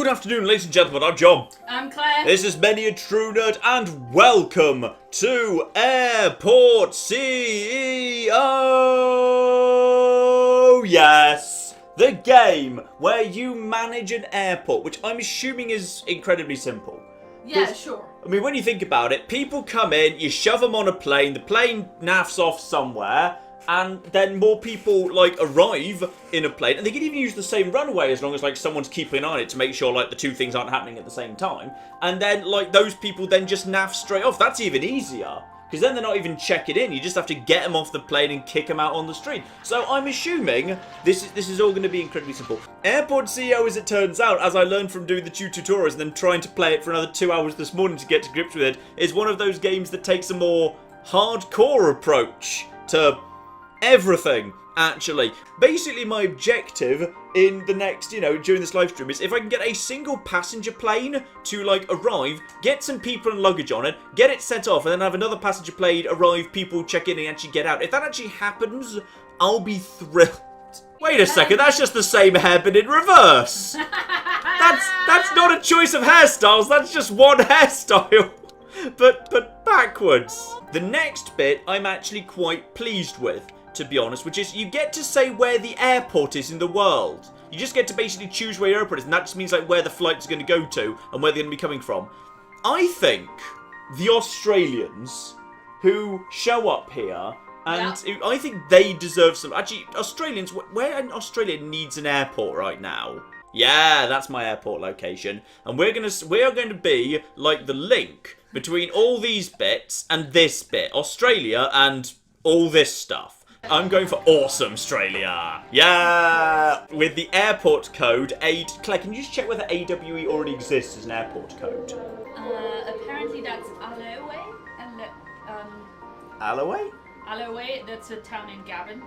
Good afternoon, ladies and gentlemen, I'm John. I'm Claire. This is Many a True Nerd, and welcome to Airport CEO! Yes! The game where you manage an airport, which I'm assuming is incredibly simple. Yeah, sure. I mean, when you think about it, people come in, you shove them on a plane, the plane naffs off somewhere, and then more people, arrive in a plane, and they can even use the same runway as long as, someone's keeping an eye on it to make sure, the two things aren't happening at the same time. And then, those people then just naff straight off. That's even easier, because then they're not even checking in. You just have to get them off the plane and kick them out on the street. So I'm assuming this is all going to be incredibly simple. Airport CEO, as it turns out, as I learned from doing the tutorials and then trying to play it for another 2 hours this morning to get to grips with it, is one of those games that takes a more hardcore approach to everything, actually. Basically, my objective in the next, during this live stream is if I can get a single passenger plane to, arrive, get some people and luggage on it, get it set off, and then have another passenger plane arrive, people check in and actually get out. If that actually happens, I'll be thrilled. Wait a second, that's just the same hair but in reverse. That's not a choice of hairstyles, that's just one hairstyle. But backwards. The next bit I'm actually quite pleased with, to be honest, which is you get to say where the airport is in the world. You just get to basically choose where your airport is, and that just means where the flight's going to go to and where they're going to be coming from. I think the Australians who show up here, and I think they deserve some. Actually, Australians, where in Australia needs an airport right now? Yeah, that's my airport location, and we are going to be like the link between all these bits and this bit, Australia and all this stuff. I'm going for awesome Australia. Yeah! With the airport code, Claire, can you just check whether AWE already exists as an airport code? Apparently that's Alloway. Alloway? Alloway, that's a town in Gavin.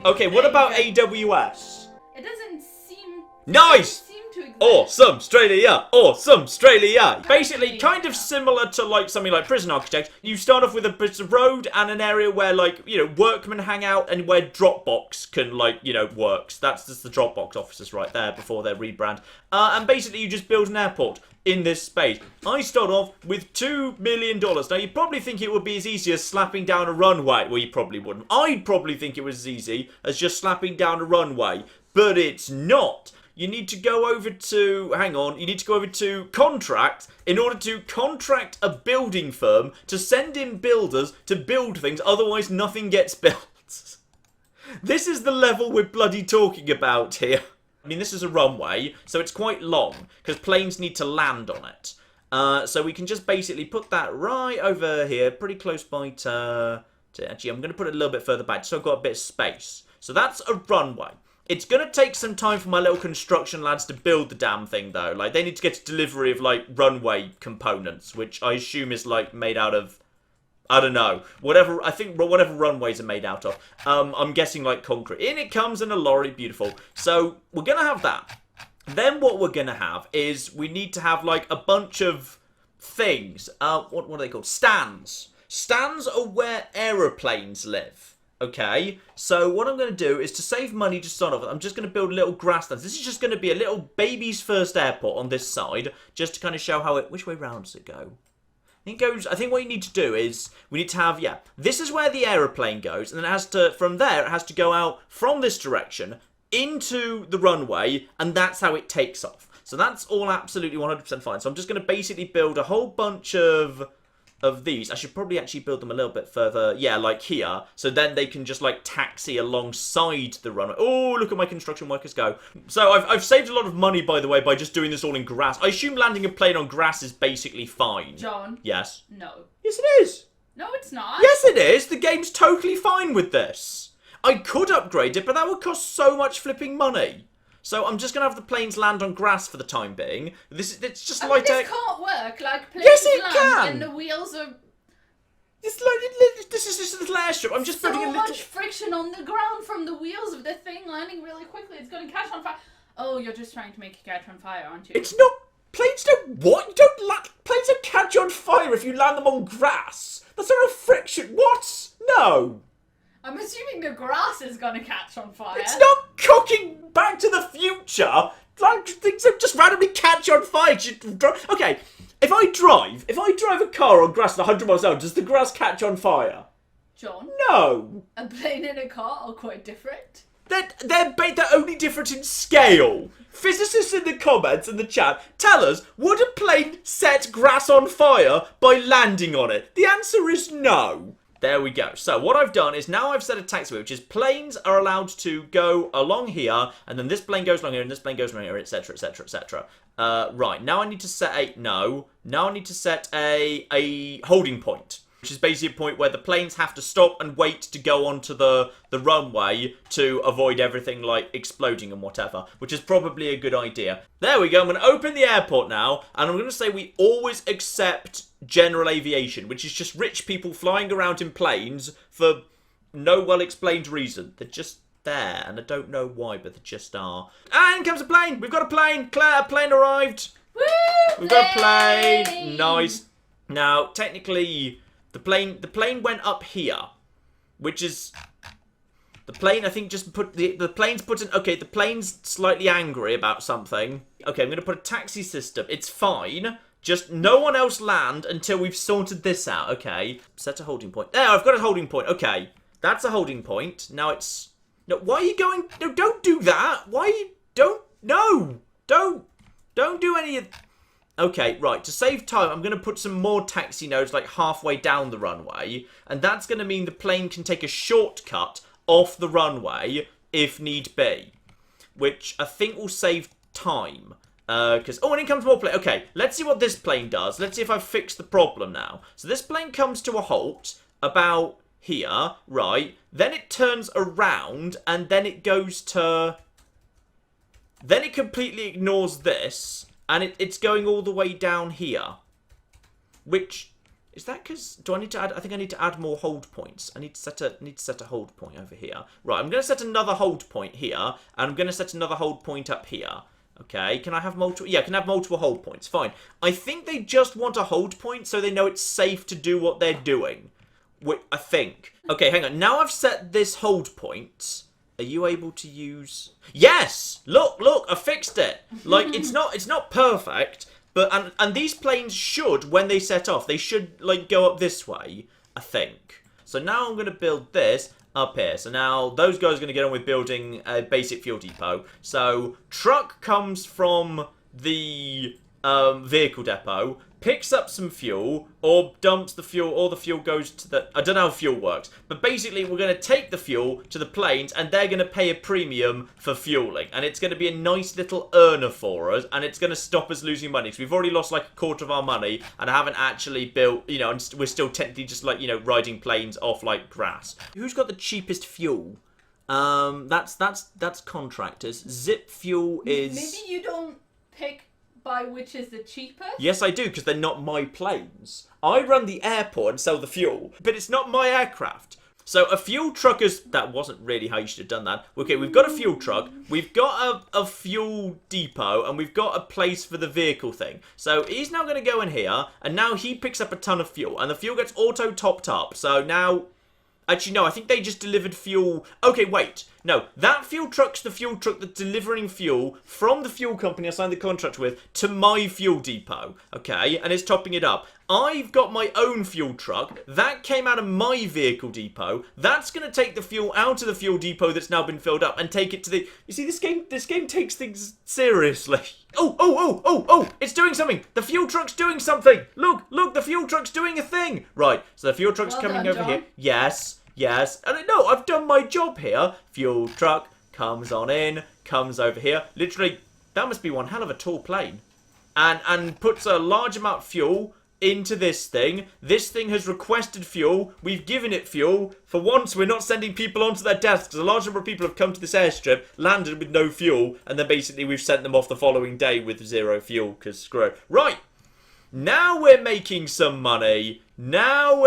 Okay, what about AWS? It doesn't seem... Nice! to exist. Awesome Australia! Awesome Australia! Basically, kind of similar to something like Prison Architect. You start off with a bit of road and an area where workmen hang out and where Dropbox can works. That's just the Dropbox offices right there before their rebrand. And basically you just build an airport in this space. I start off with $2 million. Now you probably think it would be as easy as slapping down a runway. Well, you probably wouldn't. I'd probably think it was as easy as just slapping down a runway. But it's not. You need to go over to, you need to go over to contract in order to contract a building firm to send in builders to build things, otherwise nothing gets built. This is the level we're bloody talking about here. I mean, this is a runway, so it's quite long, because planes need to land on it. So we can just basically put that right over here, pretty close by to actually, I'm going to put it a little bit further back, so I've got a bit of space. So that's a runway. It's going to take some time for my little construction lads to build the damn thing, though. They need to get a delivery of, runway components, which I assume is, made out of, I don't know, whatever runways are made out of. I'm guessing, concrete. In it comes in a lorry, beautiful. So, we're going to have that. Then what we're going to have is we need to have, a bunch of things. What are they called? Stands. Stands are where aeroplanes live. Okay, so what I'm going to do is to save money to start off with, I'm just going to build little grass stands. This is just going to be a little baby's first airport on this side, just to kind of show how it, which way round does it go? I think what you need to do is, we need to have, this is where the aeroplane goes, and then it has to, from there, it has to go out from this direction into the runway, and that's how it takes off. So that's all absolutely 100% fine. So I'm just going to basically build a whole bunch of these. I should probably actually build them a little bit further, like here, so then they can just taxi alongside the runway. Oh, look at my construction workers go. So I've saved a lot of money, by the way, by just doing this all in grass. I assume landing a plane on grass is basically fine. John? Yes? No. Yes, it is. No, it's not. Yes, it is. The game's totally fine with this. I could upgrade it, but that would cost so much flipping money. So I'm just going to have the planes land on grass for the time being. It's just this can't work. Planes yes, it land can. and the wheels are... This is just a little airstrip. I'm just building a little... So much friction on the ground from the wheels of the thing landing really quickly. It's going to catch on fire. Oh, you're just trying to make it catch on fire, aren't you? It's not... Planes don't... What? Planes don't catch on fire if you land them on grass. That's not a friction. What? No. I'm assuming the grass is going to catch on fire. It's not cooking Back to the Future like things that just randomly catch on fire. Okay, if I drive a car on grass at 100 miles an hour, does the grass catch on fire? John? No. A plane and a car are quite different. They're only different in scale. Physicists in the comments and the chat, tell us, would a plane set grass on fire by landing on it? The answer is no. There we go. So what I've done is now I've set a taxiway, which is planes are allowed to go along here, and then this plane goes along here, and this plane goes along here, etc., etc., etc. Right, now I need to set now I need to set a holding point, which is basically a point where the planes have to stop and wait to go onto the runway to avoid everything like exploding and whatever, which is probably a good idea. There we go. I'm going to open the airport now, and I'm going to say we always accept general aviation, which is just rich people flying around in planes for no well-explained reason. They're just there, and I don't know why, but they just are. And comes a plane. We've got a plane. Claire, a plane arrived. Woo! We've got a plane. Nice. Now, technically, the plane went up here, which is the plane. I think just put the plane's put in. Okay, the plane's slightly angry about something. Okay, I'm gonna put a taxi system. It's fine. Just no one else land until we've sorted this out. Okay, set a holding point. There, I've got a holding point. Okay, that's a holding point. Now it's no. Why are you going? No, don't do that. Why you don't? No, don't do any of. Okay, right, to save time, I'm going to put some more taxi nodes like halfway down the runway, and that's going to mean the plane can take a shortcut off the runway if need be, which I think will save time. Because, oh, and in comes more plane. Okay, let's see what this plane does. Let's see if I've fixed the problem now. So this plane comes to a halt about here, right, then it turns around, and then it goes to... Then it completely ignores this, and it's going all the way down here. Which, is that because, do I need to add, I think I need to add more hold points. I need to set a hold point over here. Right, I'm going to set another hold point here, and I'm going to set another hold point up here. Okay, can I have multiple, yeah, I can have multiple hold points, fine. I think they just want a hold point so they know it's safe to do what they're doing. I think. Okay, hang on, now I've set this hold point. Are you able to use... Yes! Look, I fixed it. Like, it's not perfect, but, and these planes should, when they set off, they should, like, go up this way, I think. So now I'm going to build this up here. So now those guys are going to get on with building a basic fuel depot. So truck comes from the vehicle depot, picks up some fuel, or dumps the fuel, or the fuel goes to the... I don't know how fuel works, but basically we're going to take the fuel to the planes, and they're going to pay a premium for fueling, and it's going to be a nice little earner for us, and it's going to stop us losing money, because we've already lost like a quarter of our money, and I haven't actually built, you know, and we're still technically just like, you know, riding planes off like grass. Who's got the cheapest fuel? That's contractors. Zip fuel is... Maybe you don't pick by which is the cheapest? Yes, I do, because they're not my planes. I run the airport and sell the fuel, but it's not my aircraft. So a fuel truck is... That wasn't really how you should have done that. Okay, we've got a fuel truck, we've got a fuel depot, and we've got a place for the vehicle thing. So he's now going to go in here, and now he picks up a ton of fuel, and the fuel gets auto-topped up. So now... Actually, no, I think they just delivered fuel... Okay, wait. No, that fuel truck's the fuel truck that's delivering fuel from the fuel company I signed the contract with to my fuel depot, okay? And it's topping it up. I've got my own fuel truck. That came out of my vehicle depot. That's going to take the fuel out of the fuel depot that's now been filled up and take it to the... You see, this game takes things seriously. Oh, it's doing something. The fuel truck's doing something. Look, the fuel truck's doing a thing. Right, so the fuel truck's coming over here. Yes. And no, I've done my job here. Fuel truck comes on in, comes over here. Literally, that must be one hell of a tall plane. And puts a large amount of fuel into this thing. This thing has requested fuel. We've given it fuel. For once, we're not sending people onto their desks. A large number of people have come to this airstrip, landed with no fuel, and then basically we've sent them off the following day with zero fuel, because screw it. Right. Now we're making some money. How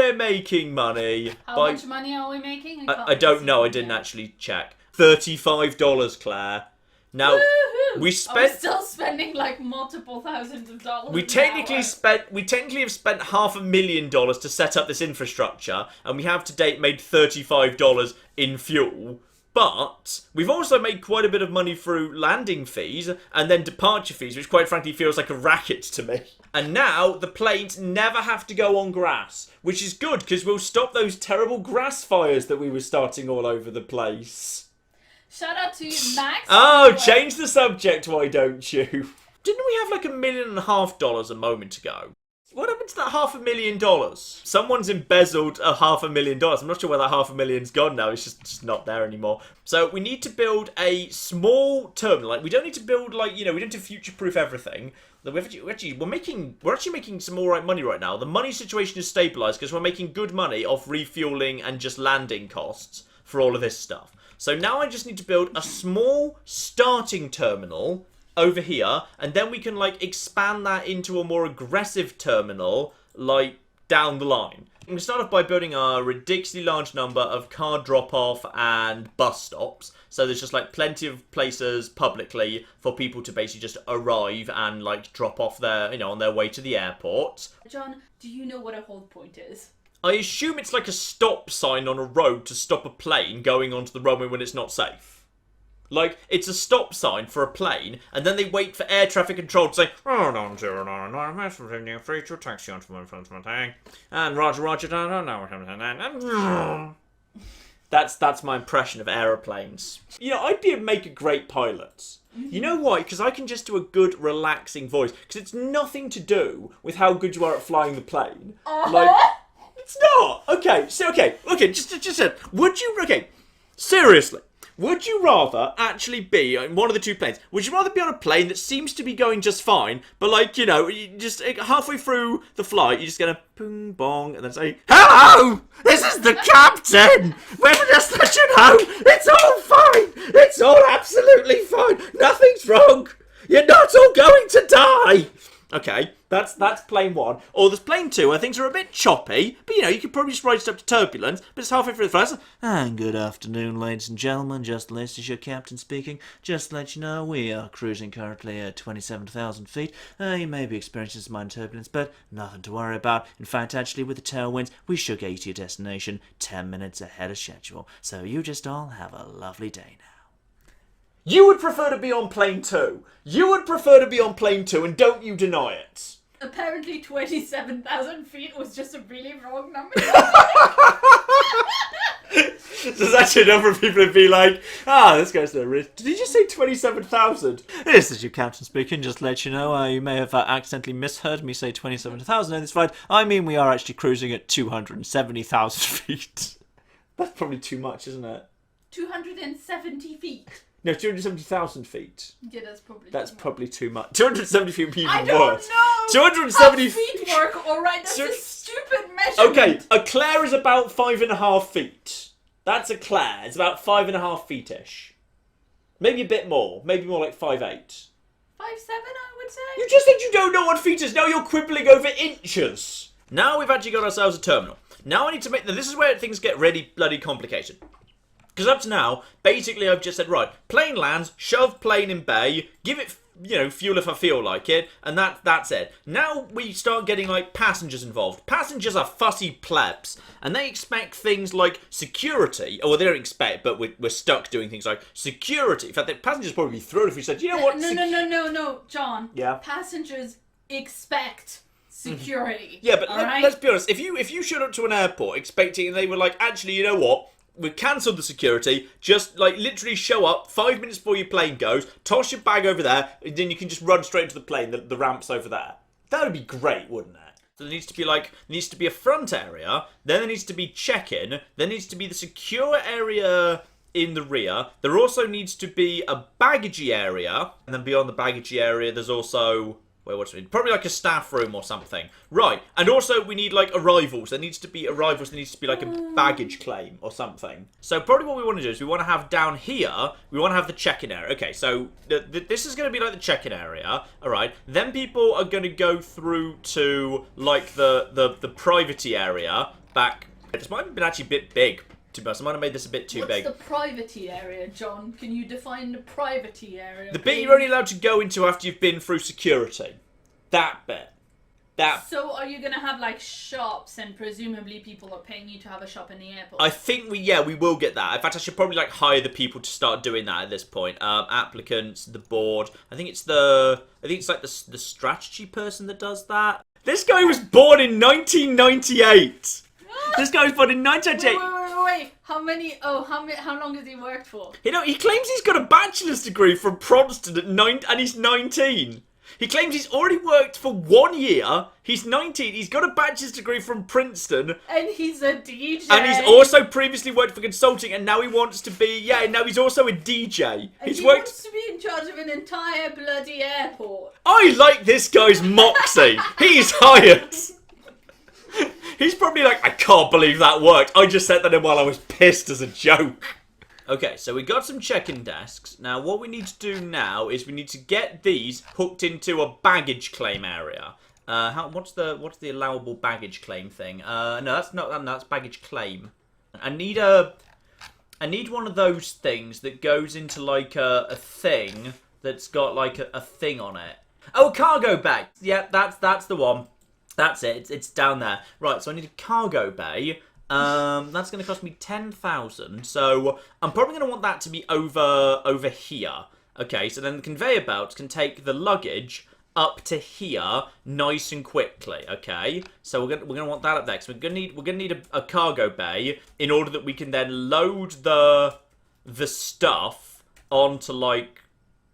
much money are we making? I don't know. I didn't actually check. $35, Claire. Now, Woohoo! we spent... I'm still spending like multiple thousands of dollars. We technically have spent $500,000 to set up this infrastructure, and we have to date made $35 in fuel. But we've also made quite a bit of money through landing fees and then departure fees, which quite frankly feels like a racket to me. And now the planes never have to go on grass, which is good because we'll stop those terrible grass fires that we were starting all over the place. Shout out to Max. Oh, change the subject, why don't you? Didn't we have like $1.5 million a moment ago? What happened to that $500,000? Someone's embezzled $500,000. I'm not sure where that $500,000's gone now. It's just not there anymore. So we need to build a small terminal. Like we don't need to build like we don't need to future-proof everything. We're actually making some alright money right now. The money situation is stabilised because we're making good money off refueling and just landing costs for all of this stuff. So now I just need to build a small starting terminal over here, and then we can like expand that into a more aggressive terminal like down the line. I'm going to start off by building a ridiculously large number of car drop-off and bus stops. So there's just like plenty of places publicly for people to basically just arrive and like drop off their, on their way to the airport. John, do you know what a hold point is? I assume it's like a stop sign on a road to stop a plane going onto the runway when it's not safe. Like, it's a stop sign for a plane, and then they wait for air traffic control to say, "Hold on, 099, free to taxi onto my thing." And Roger, That's my impression of aeroplanes. I'd make a great pilot. You know why? Because I can just do a good, relaxing voice. Because it's nothing to do with how good you are at flying the plane. It's not. Okay, seriously. Would you rather actually be on one of the two planes? Would you rather be on a plane that seems to be going just fine, but you just halfway through the flight, you're just going to boom, bong, and then say, "Hello! This is the captain! We're just let you know, it's all fine! It's all absolutely fine! Nothing's wrong! You're not all going to die!" Okay, that's plane one. Or there's plane two, where things are a bit choppy, but you could probably just ride up to turbulence, but it's halfway through the flight. And good afternoon, ladies and gentlemen, just this is your captain speaking. Just to let you know, we are cruising currently at 27,000 feet. You may be experiencing some minor turbulence, but nothing to worry about. In fact, actually, with the tailwinds, we should get you to your destination 10 minutes ahead of schedule. So you just all have a lovely day now. You would prefer to be on plane two. You would prefer to be on plane two, and don't you deny it. Apparently 27,000 feet was just a really wrong number. There's actually a number of people who'd be like, this guy's no risk. Did he just say 27,000? This is your captain speaking, just to let you know, you may have accidentally misheard me say 27,000 in this flight. I mean, we are actually cruising at 270,000 feet. That's probably too much, isn't it? 270 feet. No, 270,000 feet. Yeah, that's probably too much. 270 feet would be even I don't worse. know 270 how feet work, alright? That's a stupid measurement. Okay, a Claire is about 5.5 feet. That's a Claire. It's about 5.5 feet-ish. Maybe a bit more. Maybe more like 5'8". 5'7", I would say. You just said you don't know what feet is. Now you're quibbling over inches. Now we've actually got ourselves a terminal. Now I need to make... Now this is where things get really bloody complicated. Because up to now, basically I've just said, right, plane lands, shove plane in bay, give it, fuel if I feel like it, and that's it. Now we start getting, passengers involved. Passengers are fussy plebs, and they expect things like security. Or they don't expect, but we're stuck doing things like security. In fact, the passengers would probably be thrilled if we said, you know what? No, John. Yeah? Passengers expect security. Yeah, but let's be honest. If you showed up to an airport expecting, and they were like, actually, you know what? We've cancelled the security, just literally show up 5 minutes before your plane goes, toss your bag over there, and then you can just run straight into the plane, the ramp's over there. That would be great, wouldn't it? So there needs to be a front area, then there needs to be check-in, there needs to be the secure area in the rear, there also needs to be a baggage area, and then beyond the baggage area there's also... Probably like a staff room or something. Right, and also we need arrivals. There needs to be arrivals, there needs to be a baggage claim or something. So probably what we want to do is we want to have down here, we want to have the check-in area. Okay, so this is going to be the check-in area, alright. Then people are going to go through to the privacy area back. This might have been actually a bit big. To be honest, I might have made this a bit too big. What's the privacy area, John? Can you define the privacy area? The bit you're only allowed to go into after you've been through security. That bit. So are you going to have like shops and presumably people are paying you to have a shop in the airport? I think we will get that. In fact, I should probably like hire the people to start doing that at this point. Applicants, the board. I think it's like the strategy person that does that. This guy was born in 1998. This guy was born in 1998. Wait. How long has he worked for? You know, he claims he's got a bachelor's degree from Princeton and he's 19. He claims he's already worked for 1 year. He's 19. He's got a bachelor's degree from Princeton. And he's a DJ. And he's also previously worked for consulting, and now he wants to be, now he's also a DJ. And he wants to be in charge of an entire bloody airport. I like this guy's moxie. He's hired. He's probably like, I can't believe that worked. I just said that in while I was pissed as a joke. Okay, so we got some check-in desks. Now, what we need to do now is we need to get these hooked into a baggage claim area. What's the allowable baggage claim thing? No, that's not that. That's baggage claim. I need one of those things that goes into like a thing that's got like a thing on it. Oh, cargo bay. Yeah, that's the one. That's it. It's down there. Right. So I need a cargo bay. That's going to cost me 10,000. So I'm probably going to want that to be over here. Okay, so then the conveyor belt can take the luggage up to here nice and quickly. Okay, so we're gonna want that up there. So we're gonna need a cargo bay in order that we can then load the stuff onto like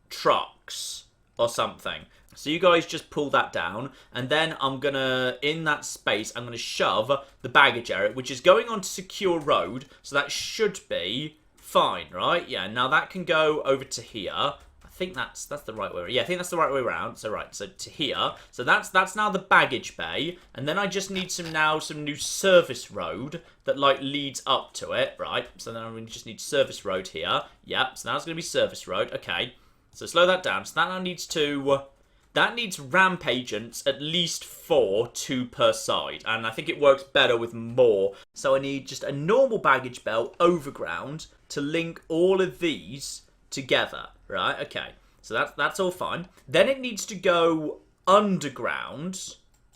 trucks or something. So you guys just pull that down, and then I'm gonna, in that space, I'm gonna shove the baggage area, which is going onto secure road, so that should be fine, right? Yeah, now that can go over to here. I think that's the right way. Yeah, I think that's the right way around. So right, so to here. So that's now the baggage bay, and then I just need some new service road that like leads up to it, right? So then we just need service road here. Yep. So now it's gonna be service road. Okay. So slow that down. So that now needs to. That needs ramp agents, at least 4, 2 per side. And I think it works better with more. So I need just a normal baggage belt overground to link all of these together. Right, okay. So that's all fine. Then it needs to go underground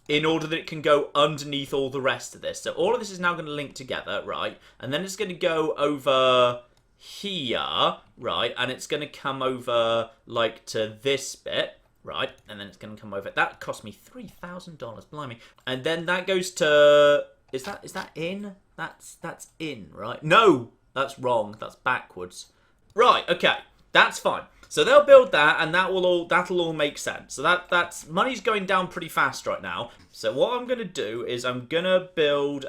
in order that it can go underneath all the rest of this. So all of this is now going to link together, right? And then it's going to go over here, right? And it's going to come over, like, to this bit. Right, and then it's going to come over. That cost me $3,000, blimey. And then that goes to... Is that in? That's in, right? No, that's wrong. That's backwards. Right, okay. That's fine. So they'll build that, and that'll all make sense. So that's money's going down pretty fast right now. So what I'm going to do is I'm going to build...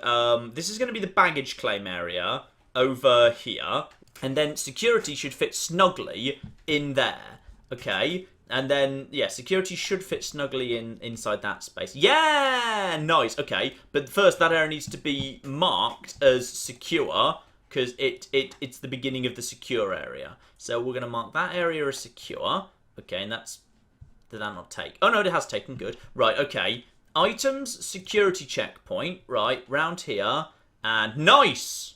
this is going to be the baggage claim area over here. And then security should fit snugly in there. Okay. And then, yeah, security should fit snugly inside that space. Yeah! Nice, okay. But first, that area needs to be marked as secure, because it's the beginning of the secure area. So we're going to mark that area as secure. Okay, and that's... Did that not take? Oh, no, it has taken. Good. Right, okay. Items, security checkpoint, right, round here. And nice!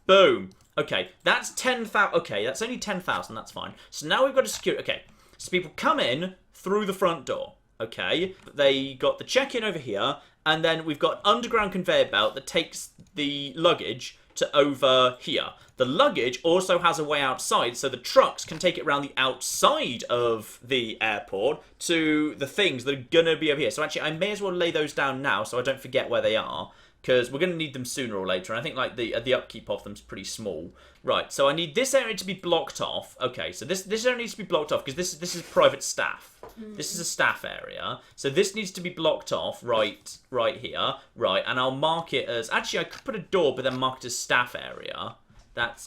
Boom. Okay, that's 10,000. Okay, that's only 10,000. That's fine. So now we've got a security... Okay. So people come in through the front door, okay? They got the check-in over here, and then we've got an underground conveyor belt that takes the luggage to over here. The luggage also has a way outside, so the trucks can take it around the outside of the airport to the things that are going to be over here. So actually, I may as well lay those down now so I don't forget where they are, because we're going to need them sooner or later, and I think like the upkeep of them is pretty small. Right, so I need this area to be blocked off. Okay, so this area needs to be blocked off because this is private staff. This is a staff area. So this needs to be blocked off right here. Right, and I'll mark it as... Actually, I could put a door, but then mark it as staff area.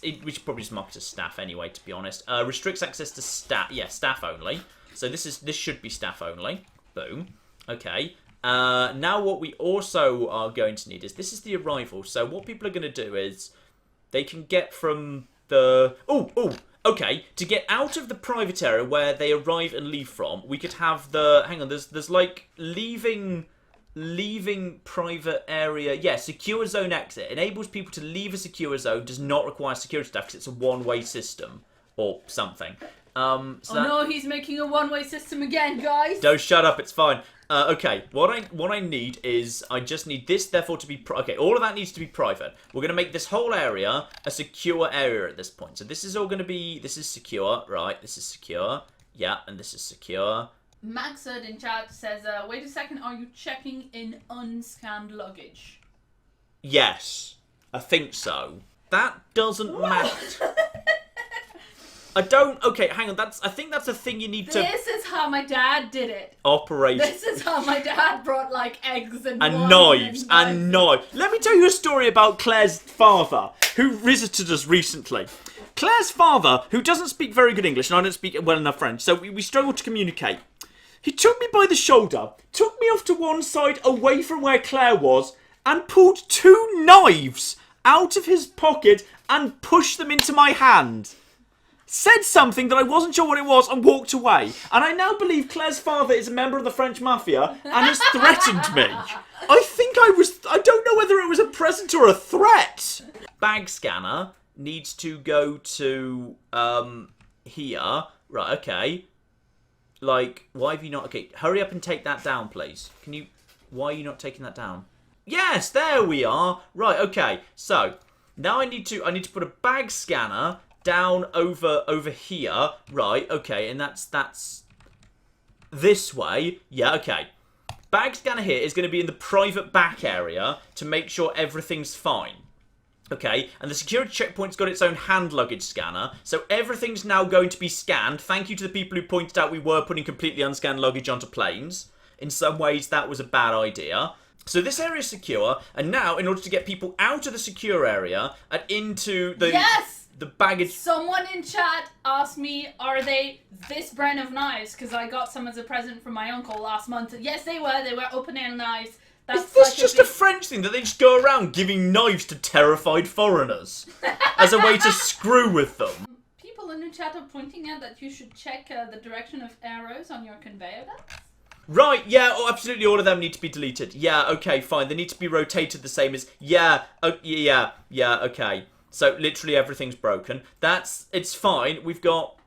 We should probably just mark it as staff anyway, to be honest. Restricts access to staff. Yeah, staff only. So this should be staff only. Boom. Okay. Now what we also are going to need is... This is the arrival. So what people are going to do is... They can get from the... Okay, to get out of the private area where they arrive and leave from, we could have the... Hang on, there's like leaving private area. Yeah, secure zone exit. Enables people to leave a secure zone, does not require security staff because it's a one-way system or something. No, he's making a one-way system again, guys. Don't shut up, it's fine. Okay, what I need is, I just need this, therefore, to be... Okay, all of that needs to be private. We're going to make this whole area a secure area at this point. So this is all going to be... This is secure, right? This is secure. Yeah, and this is secure. MacLeod in chat says, wait a second, are you checking in unscanned luggage? Yes, I think so. That doesn't matter. I don't... Okay, hang on. I think that's a thing you need to... This is how my dad did it. Operate. This is how my dad brought, like, eggs and knives. And knives. Let me tell you a story about Claire's father, who visited us recently. Claire's father, who doesn't speak very good English, and I don't speak well enough French, so we struggle to communicate. He took me by the shoulder, took me off to one side away from where Claire was, and pulled 2 knives out of his pocket and pushed them into my hand. Said something that I wasn't sure what it was and walked away. And I now believe Claire's father is a member of the French mafia and has threatened me. I don't know whether it was a present or a threat. Bag scanner needs to go to, here. Right, okay. Like, why have you not... Okay, hurry up and take that down, please. Can you... Why are you not taking that down? Yes, there we are. Right, okay. So, now I need to put a bag scanner... down over here, right? Okay, and that's this way. Yeah, okay. Bag scanner here is going to be in the private back area to make sure everything's fine. Okay, and the security checkpoint's got its own hand luggage scanner, so everything's now going to be scanned. Thank you to the people who pointed out we were putting completely unscanned luggage onto planes. In some ways, that was a bad idea. So this area is secure, and now, in order to get people out of the secure area and into the... Yes! The baggage... Someone in chat asked me, are they this brand of knives? Because I got some as a present from my uncle last month. Yes, they were. They were open-end knives. That's Is this like just a French thing that they just go around giving knives to terrified foreigners? As a way to screw with them? People in the chat are pointing out that you should check the direction of arrows on your conveyor belts. Right, yeah, oh, absolutely all of them need to be deleted. Yeah, okay, fine. They need to be rotated the same as... Yeah, okay. So, literally everything's broken. It's fine. We've still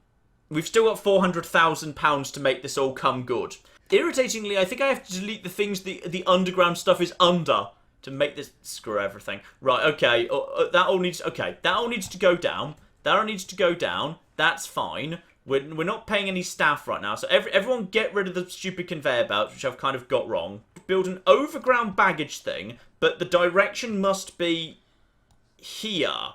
got £400,000 to make this all come good. Irritatingly, I think I have to delete the things the underground stuff is under to make this... Screw everything. Right, okay. That all needs to go down. That all needs to go down. That's fine. We're not paying any staff right now. So, everyone get rid of the stupid conveyor belts, which I've kind of got wrong. Build an overground baggage thing, but the direction must be... here,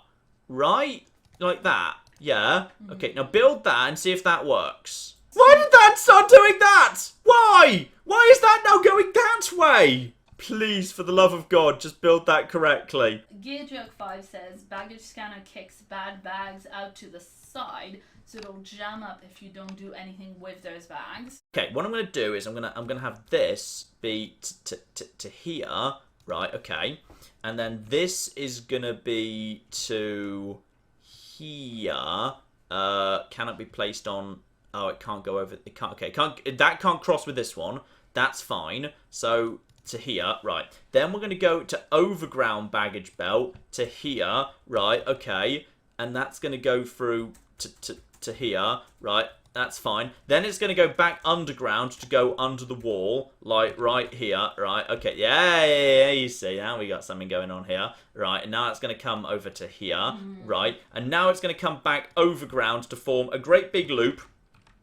right? Like that. Yeah. Okay, now build that and see if that works. Why did that start doing that? Why? Why is that now going that way? Please, for the love of God, just build that correctly. GearJoke5 says, baggage scanner kicks bad bags out to the side, so it'll jam up if you don't do anything with those bags. Okay, what I'm going to do is I'm gonna have this be to here. Right, okay. And then this is gonna be to here. Cannot be placed on... Oh, it can't go over... It can't... Okay, that can't cross with this one. That's fine. So, to here. Right. Then we're gonna go to overground baggage belt. To here. Right, okay. And that's gonna go through to here. Right. That's fine. Then it's going to go back underground to go under the wall, like right here. Right, okay. Yeah, you see. Now we got something going on here. Right, and now it's going to come over to here. Right, and now it's going to come back overground to form a great big loop.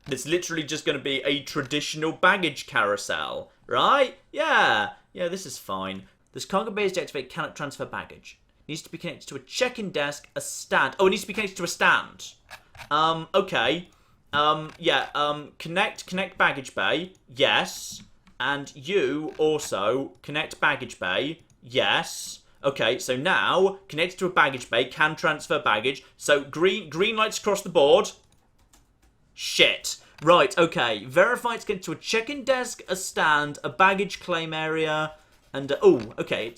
That's literally just going to be a traditional baggage carousel. Right? Yeah. Yeah, this is fine. This cargo bay is deactivated, cannot transfer baggage. It needs to be connected to a check-in desk, a stand. Oh, it needs to be connected to a stand. Okay. Connect baggage bay, yes. And you also connect baggage bay, yes. Okay, so now, connected to a baggage bay, can transfer baggage. So, green lights across the board. Shit. Right, okay. Verify it's connected to a check-in desk, a stand, a baggage claim area, and... Okay.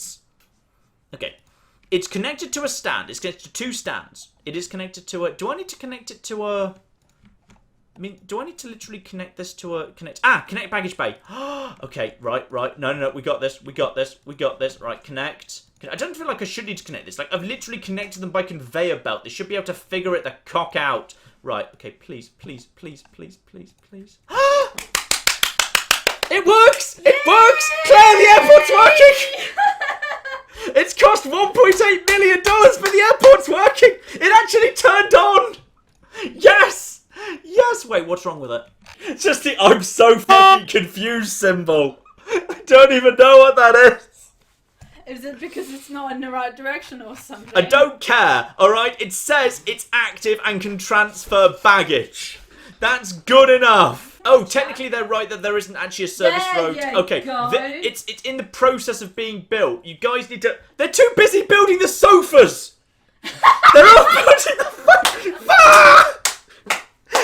It's connected to a stand. It's connected to 2 stands. It is connected to a... Do I need to connect it to a... I mean, do I need to literally connect this to a... Connect baggage bay. Okay, right. No, we got this. Right, connect. I don't feel like I should need to connect this. Like, I've literally connected them by conveyor belt. They should be able to figure it the cock out. Right, okay, please. It works! It Works! Claire, the airport's working! It's cost $1.8 million, but the airport's working! It actually turned on! Yes! Yes! Wait, what's wrong with it? It's just the I'm so fucking confused symbol. I don't even know what that is. Is it because it's not in the right direction or something? I don't care, alright? It says it's active and can transfer baggage. That's good enough. Oh, technically they're right that there isn't actually a service road. Okay, it's in the process of being built. You guys need to... They're too busy building the sofas! They're all building the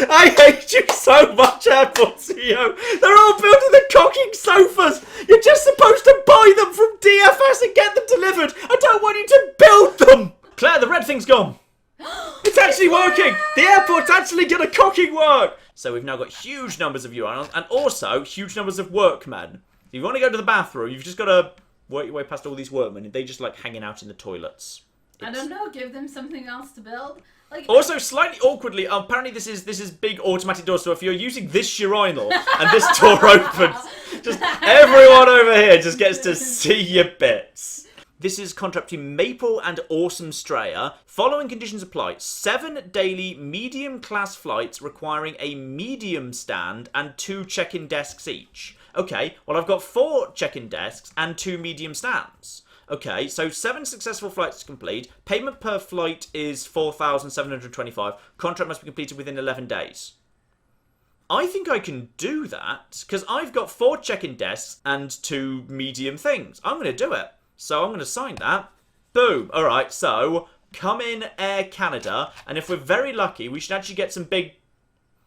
I hate you so much, Airport CEO. They're all building the cocking sofas. You're just supposed to buy them from DFS and get them delivered. I don't want you to build them. Claire, the red thing's gone. It's actually working. The airport's actually gonna cocking work. So we've now got huge numbers of URLs and also huge numbers of workmen. If you want to go to the bathroom, you've just got to work your way past all these workmen and they just like hanging out in the toilets. I don't know, give them something else to build. Like, also, slightly awkwardly, apparently this is big automatic doors, so if you're using this urinal and this door opens, just everyone over here just gets to see your bits. This is contract between Maple and Awesome Straya. Following conditions apply. 7 daily medium-class flights requiring a medium stand and 2 check-in desks each. Okay, well I've got 4 check-in desks and 2 medium stands. Okay, so 7 successful flights to complete. Payment per flight is $4,725. Contract must be completed within 11 days. I think I can do that, because I've got 4 check-in desks and 2 medium things. I'm going to do it. So I'm going to sign that. Boom. All right, so come in Air Canada, and if we're very lucky, we should actually get some big...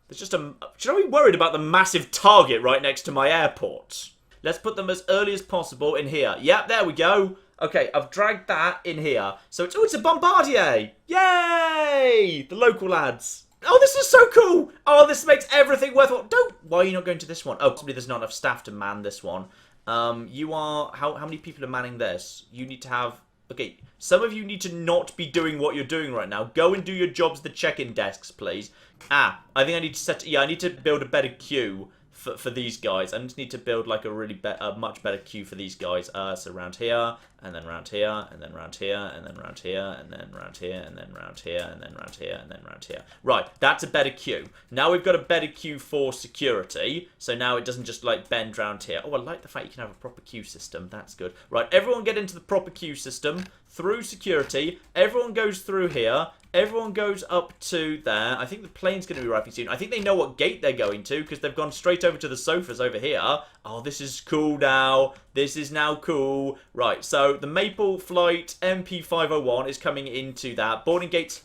There's just a... Should I be worried about the massive target right next to my airport? Let's put them as early as possible in here. Yep, there we go. Okay, I've dragged that in here. So it's... Oh, it's a Bombardier. Yay! The local lads. Oh, this is so cool. Oh, this makes everything worthwhile. Why are you not going to this one? Oh, possibly there's not enough staff to man this one. You are... How many people are manning this? You need to have... Okay, some of you need to not be doing what you're doing right now. Go and do your jobs, the check-in desks, please. I think I need to set... Yeah, I need to build a better queue for these guys. I just need to build like a much better queue for these guys. So round here, and then round here, and then round here, and then round here, and then round here, and then round here, and then round here, and then round here. Right, that's a better queue. Now we've got a better queue for security. So now it doesn't just like bend round here. Oh, I like the fact you can have a proper queue system. That's good. Right, everyone get into the proper queue system through security. Everyone goes through here. Everyone goes up to there. I think the plane's going to be arriving soon. I think they know what gate they're going to because they've gone straight over to the sofas over here. Oh, this is cool now. This is now cool. Right, so the Maple flight MP501 is coming into that. Boarding gates.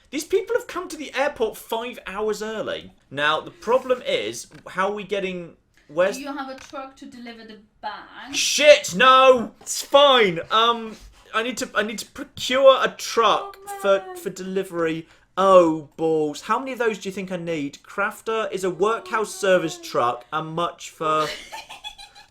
These people have come to the airport 5 hours early. Now, the problem is, how are we getting... Where's... Do you have a truck to deliver the bag? Shit, no! It's fine. I need to procure a truck for delivery. Oh, balls. How many of those do you think I need? Crafter is a workhouse service truck and much for...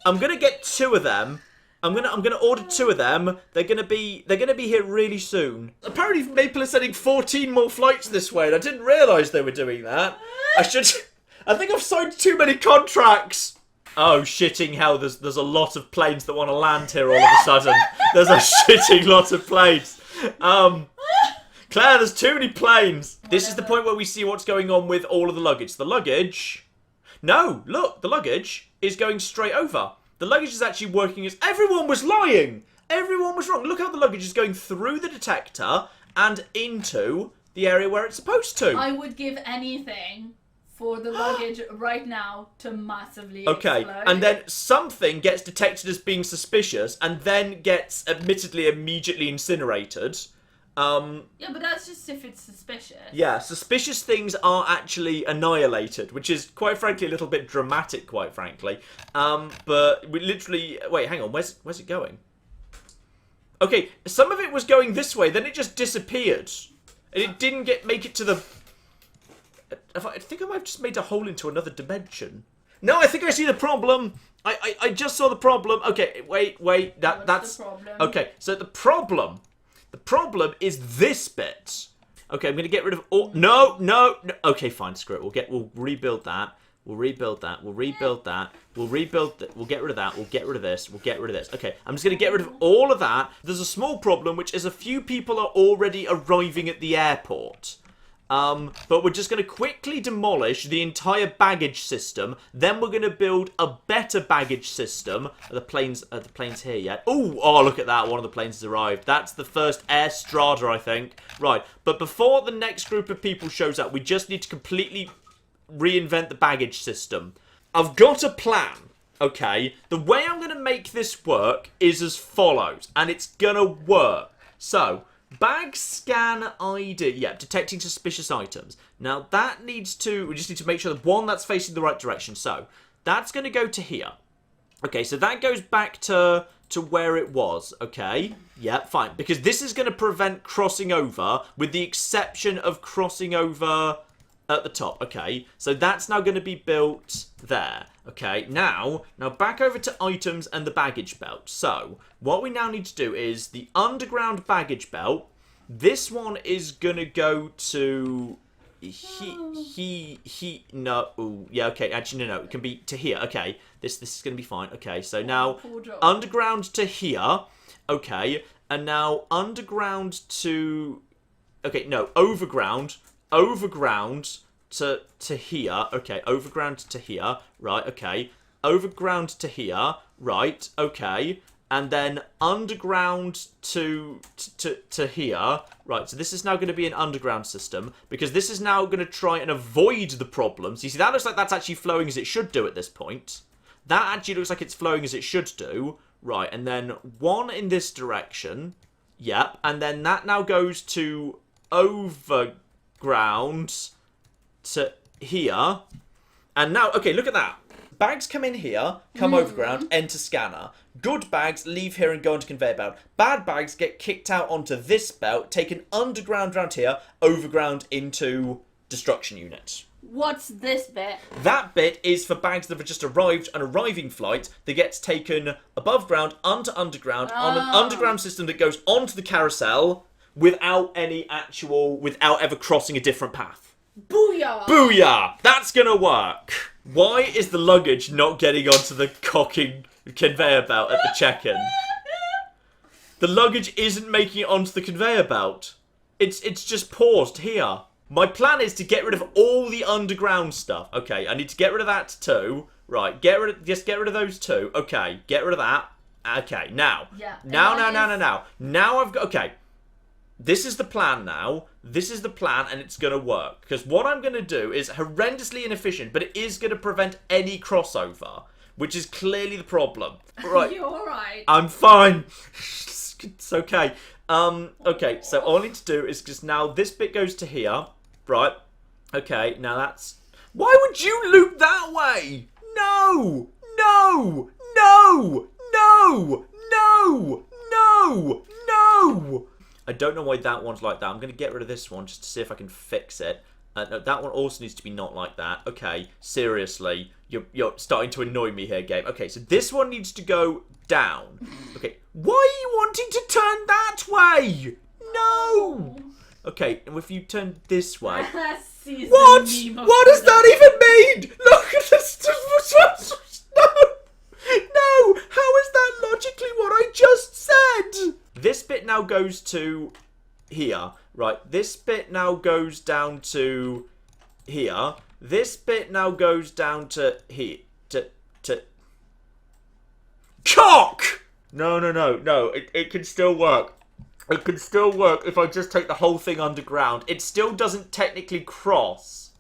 I'm going to get 2 of them. I'm gonna order 2 of them. They're gonna be here really soon. Apparently Maple is sending 14 more flights this way, and I didn't realise they were doing that. I think I've signed too many contracts. Oh, shitting hell, there's a lot of planes that want to land here all of a sudden. There's a shitting lot of planes. Claire, there's too many planes. This is the point where we see what's going on with all of the luggage. The luggage... No, look, the luggage is going straight over. The luggage is actually working as... Everyone was lying! Everyone was wrong. Look how the luggage is going through the detector and into the area where it's supposed to. I would give anything... for the luggage right now to massively okay, explode. And then something gets detected as being suspicious and then gets admittedly immediately incinerated. Yeah, but that's just if it's suspicious. Yeah, suspicious things are actually annihilated, which is quite frankly a little bit dramatic, quite frankly. But we literally... Wait, hang on, where's it going? Okay, some of it was going this way, then it just disappeared. And it didn't make it to the... I think I might have just made a hole into another dimension. No, I think I see the problem. I just saw the problem. Okay, wait. That's the problem? Okay, so the problem is this bit. Okay, I'm gonna get rid of all. No. Okay, fine. Screw it. We'll rebuild that. We'll rebuild that. We'll rebuild that. We'll rebuild that. We'll get rid of that. We'll get rid of this. We'll get rid of this. Okay, I'm just going to get rid of all of that. There's a small problem, which is a few people are already arriving at the airport. But we're just going to quickly demolish the entire baggage system. Then we're going to build a better baggage system. Are the planes here yet? Ooh, oh, look at that. One of the planes has arrived. That's the first Air Strada, I think. Right, but before the next group of people shows up, we just need to completely reinvent the baggage system. I've got a plan, okay? The way I'm going to make this work is as follows, and it's going to work. So, bag scan ID. Yeah, detecting suspicious items. Now, that needs to... We just need to make sure that, one, that's facing the right direction. So, that's going to go to here. Okay, so that goes back to where it was, okay? Yeah, fine. Because this is going to prevent crossing over, with the exception of crossing over at the top. Okay, so that's now going to be built there. Okay, now back over to items and the baggage belt. So, what we now need to do is the underground baggage belt. This one is going to go to... No, ooh, yeah, okay, actually, no, it can be to here. Okay, this is going to be fine. Okay, so now, underground to here. Okay, and now underground to... Okay, no, overground to here. Okay, overground to here. Right, okay. Overground to here. Right, okay. And then underground to here. Right, so this is now going to be an underground system, because this is now going to try and avoid the problems. You see, that looks like that's actually flowing as it should do at this point. That actually looks like it's flowing as it should do. Right, and then one in this direction. Yep, and then that now goes to overground to here. And now, okay, look at that. Bags come in here, come overground, enter scanner. Good bags leave here and go onto conveyor belt. Bad bags get kicked out onto this belt, taken underground round here, overground into destruction unit. What's this bit? That bit is for bags that have just arrived, an arriving flight that gets taken above ground, onto underground, on an underground system that goes onto the carousel without ever crossing a different path. Booyah! Booyah! That's gonna work. Why is the luggage not getting onto the cocking conveyor belt at the check-in? The luggage isn't making it onto the conveyor belt. It's just paused here. My plan is to get rid of all the underground stuff. Okay, I need to get rid of that too. Right, just get rid of those two. Okay, get rid of that. Okay, now. Yeah. Now I've got... Okay. This is the plan now. This is the plan, and it's going to work. Because what I'm going to do is horrendously inefficient, but it is going to prevent any crossover, which is clearly the problem. Right. You're alright. I'm fine. It's okay. Okay, so all I need to do is just now this bit goes to here. Right. Okay, now that's... Why would you loop that way? No! No! No! No! No! No! No! I don't know why that one's like that. I'm going to get rid of this one just to see if I can fix it. No, that one also needs to be not like that. Okay, seriously. You're starting to annoy me here, game. Okay, so this one needs to go down. Okay, why are you wanting to turn that way? No! Okay, and if you turn this way... What? What does that even mean? Look at this. No! No! How is that logically what I just said? This bit now goes to here. Right, this bit now goes down to here. This bit now goes down to here. To... Cock! No. It can still work. It can still work if I just take the whole thing underground. It still doesn't technically cross.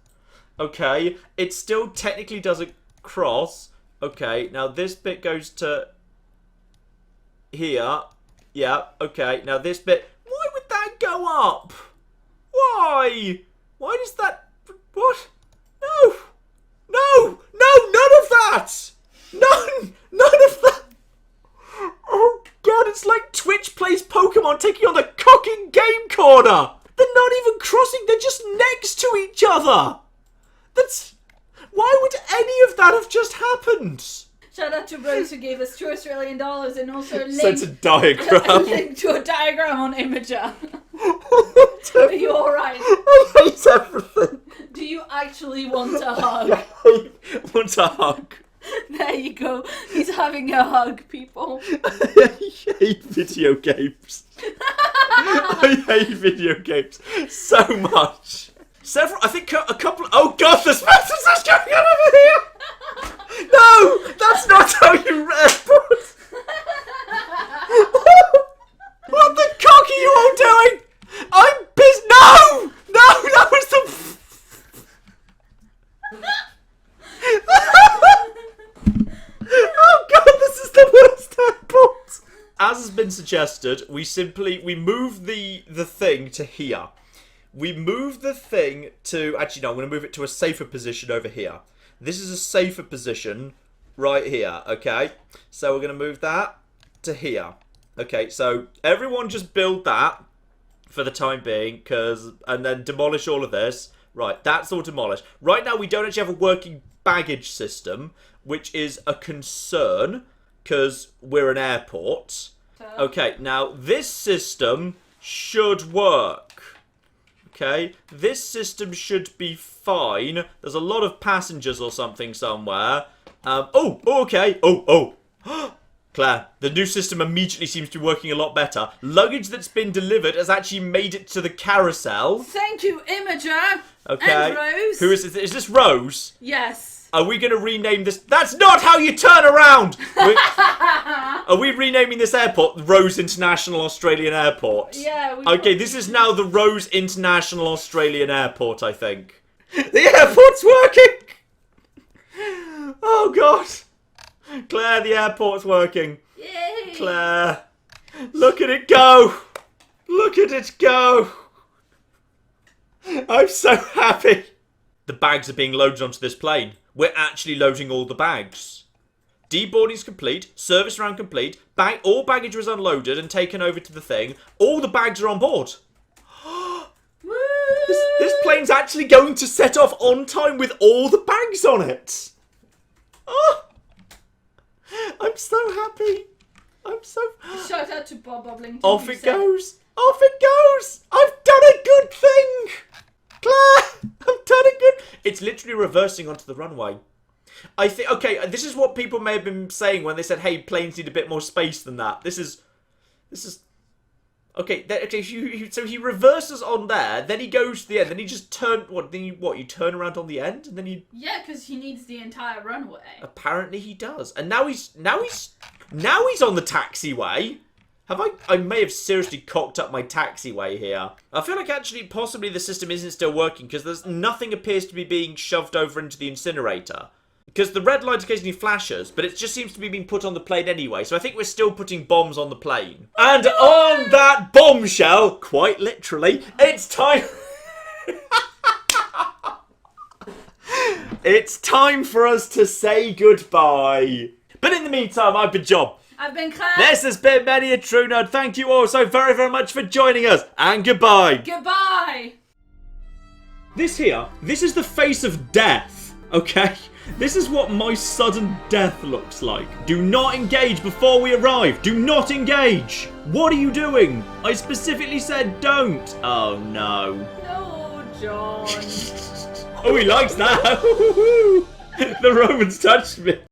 Okay? It still technically doesn't cross. Okay, now this bit goes to here. Yeah, okay. Now this bit... Why would that go up? Why? Why does that... What? No! No! No! None of that! None of that! Oh, God, it's like Twitch plays Pokemon taking on the cocking game corner! They're not even crossing, they're just next to each other! That's... Why would any of that have just happened? Shout out to Rose who gave us $2 Australian and also sent a diagram. Link to a diagram on Imager. Are you alright? I hate everything. Do you actually want a hug? Want a hug? There you go. He's having a hug, people. I hate video games. I hate video games so much. I think a couple. Oh God, the specters are coming out over here. No, that's not how you airport. What the cock are you all doing? I'm pissed. No, that was the. Oh God, this is the worst airport. As has been suggested, we move the thing to here. We move the thing to... Actually, no, I'm going to move it to a safer position over here. This is a safer position right here, okay? So we're going to move that to here. Okay, so everyone just build that for the time being, and then demolish all of this. Right, that's all demolished. Right now, we don't actually have a working baggage system, which is a concern, because we're an airport. Okay, now this system should work. Okay, this system should be fine. There's a lot of passengers or something somewhere. Okay. Claire, the new system immediately seems to be working a lot better. Luggage that's been delivered has actually made it to the carousel. Thank you, Imager. Okay. And Rose. Who is this? Is this Rose? Yes. Are we going to rename this? That's not how you turn around! Are we renaming this airport Rose International Australian Airport? Yeah. Okay, this is now the Rose International Australian Airport, I think. The airport's working! Oh, God. Claire, the airport's working. Yay. Claire, look at it go! Look at it go! I'm so happy. The bags are being loaded onto this plane. We're actually loading all the bags. Deboarding's complete. Service round complete. All baggage was unloaded and taken over to the thing. All the bags are on board. This plane's actually going to set off on time with all the bags on it. Oh, I'm so happy. I'm so... Shout out to Bob Boblington. Off it goes. Off it goes. I've done a good thing. Claire, I've done a good... It's literally reversing onto the runway. I think... Okay, this is what people may have been saying when they said, hey, planes need a bit more space than that. This is... Okay, so he reverses on there, then he goes to the end, then he just turn... You turn around on the end, and then you... Yeah, because he needs the entire runway. Apparently he does. And now he's on the taxiway. I may have seriously cocked up my taxiway here. I feel like actually possibly the system isn't still working because there's nothing appears to be being shoved over into the incinerator. Because the red light occasionally flashes, but it just seems to be being put on the plane anyway. So I think we're still putting bombs on the plane. And on that bombshell, quite literally, it's time... It's time for us to say goodbye. But in the meantime, I've been John. I've been Claire. This has been Many a True Nerd. Thank you all so very, very much for joining us. And goodbye. Goodbye. This is the face of death, okay? This is what my sudden death looks like. Do not engage before we arrive. Do not engage. What are you doing? I specifically said don't. Oh, no. No, John. Oh, he likes that. The Romans touched me.